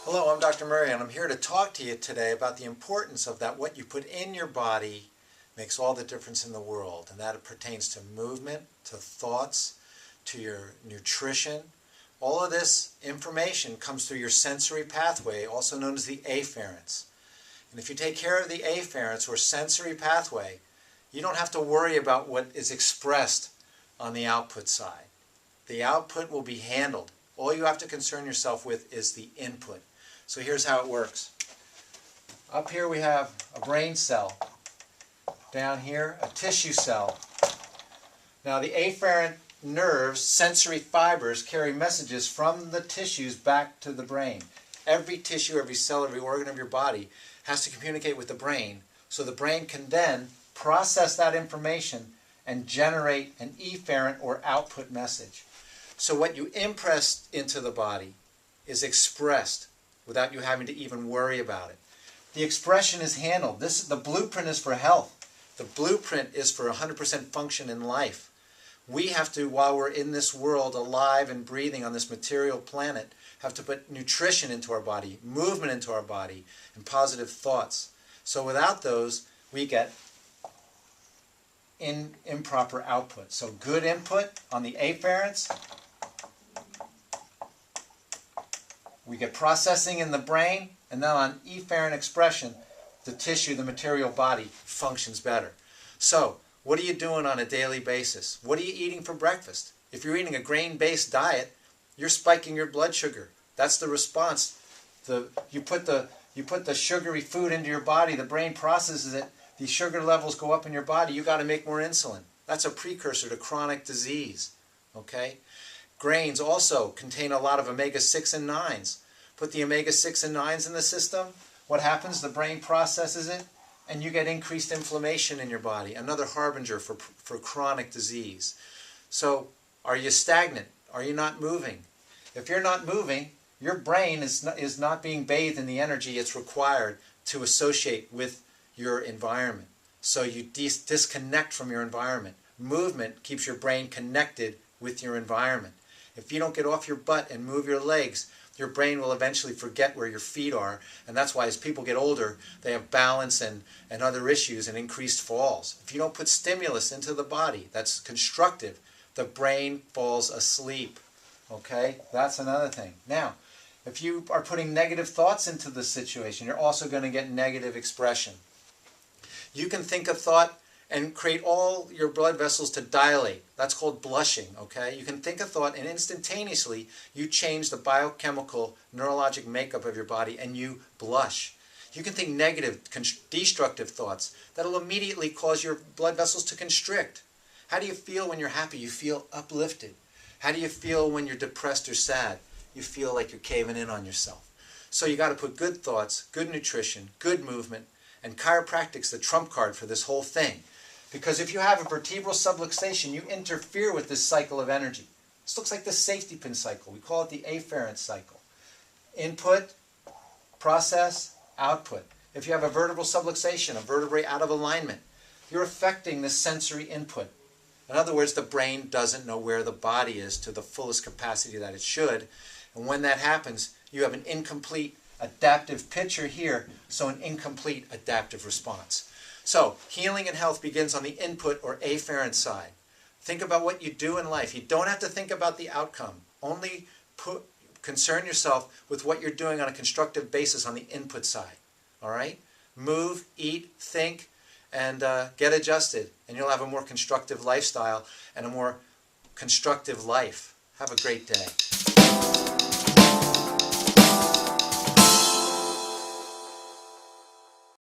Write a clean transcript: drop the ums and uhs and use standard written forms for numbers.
Hello, I'm Dr. Murray, and I'm here to talk to you today about the importance of that what you put in your body makes all the difference in the world, and that it pertains to movement, to thoughts, to your nutrition. All of this information comes through your sensory pathway, also known as the afferents. And if you take care of the afferents, or sensory pathway, you don't have to worry about what is expressed on the output side. The output will be handled. All you have to concern yourself with is the input. So here's how it works. Up here we have a brain cell. Down here, a tissue cell. Now the afferent nerves, sensory fibers, carry messages from the tissues back to the brain. Every tissue, every cell, every organ of your body has to communicate with the brain, so the brain can then process that information and generate an efferent or output message. So what you impress into the body is expressed without you having to even worry about it. The expression is handled. The blueprint is for health. The blueprint is for 100% function in life. We have to, while we're in this world alive and breathing on this material planet, have to put nutrition into our body, movement into our body, and positive thoughts. So without those, we get improper output. So good input on the afferents. We get processing in the brain, and then on efferent expression, the tissue, the material body, functions better. So, what are you doing on a daily basis? What are you eating for breakfast? If you're eating a grain-based diet, you're spiking your blood sugar. That's the response. You put the sugary food into your body, the brain processes it, the sugar levels go up in your body, you got to make more insulin. That's a precursor to chronic disease. Okay? Grains also contain a lot of omega-6 and 9s. Put the omega-6 and 9s in the system, what happens? The brain processes it, and you get increased inflammation in your body, another harbinger for chronic disease. So, are you stagnant? Are you not moving? If you're not moving, your brain is not being bathed in the energy it's required to associate with your environment. So you disconnect from your environment. Movement keeps your brain connected with your environment. If you don't get off your butt and move your legs, your brain will eventually forget where your feet are, and that's why as people get older, they have balance and other issues and increased falls. If you don't put stimulus into the body that's constructive, the brain falls asleep. Okay? That's another thing. Now, if you are putting negative thoughts into the situation, you're also going to get negative expression. You can think a thought and create all your blood vessels to dilate. That's called blushing, okay? You can think a thought and instantaneously you change the biochemical neurologic makeup of your body and you blush. You can think negative, destructive thoughts that'll immediately cause your blood vessels to constrict. How do you feel when you're happy? You feel uplifted. How do you feel when you're depressed or sad? You feel like you're caving in on yourself. So you got to put good thoughts, good nutrition, good movement, and chiropractic's the trump card for this whole thing. Because if you have a vertebral subluxation, you interfere with this cycle of energy. This looks like the safety pin cycle. We call it the afferent cycle. Input, process, output. If you have a vertebral subluxation, a vertebrae out of alignment, you're affecting the sensory input. In other words, the brain doesn't know where the body is to the fullest capacity that it should. And when that happens, you have an incomplete adaptive picture here, so an incomplete adaptive response. So, healing and health begins on the input or afferent side. Think about what you do in life. You don't have to think about the outcome. Only concern yourself with what you're doing on a constructive basis on the input side. All right? Move, eat, think, and get adjusted. And you'll have a more constructive lifestyle and a more constructive life. Have a great day.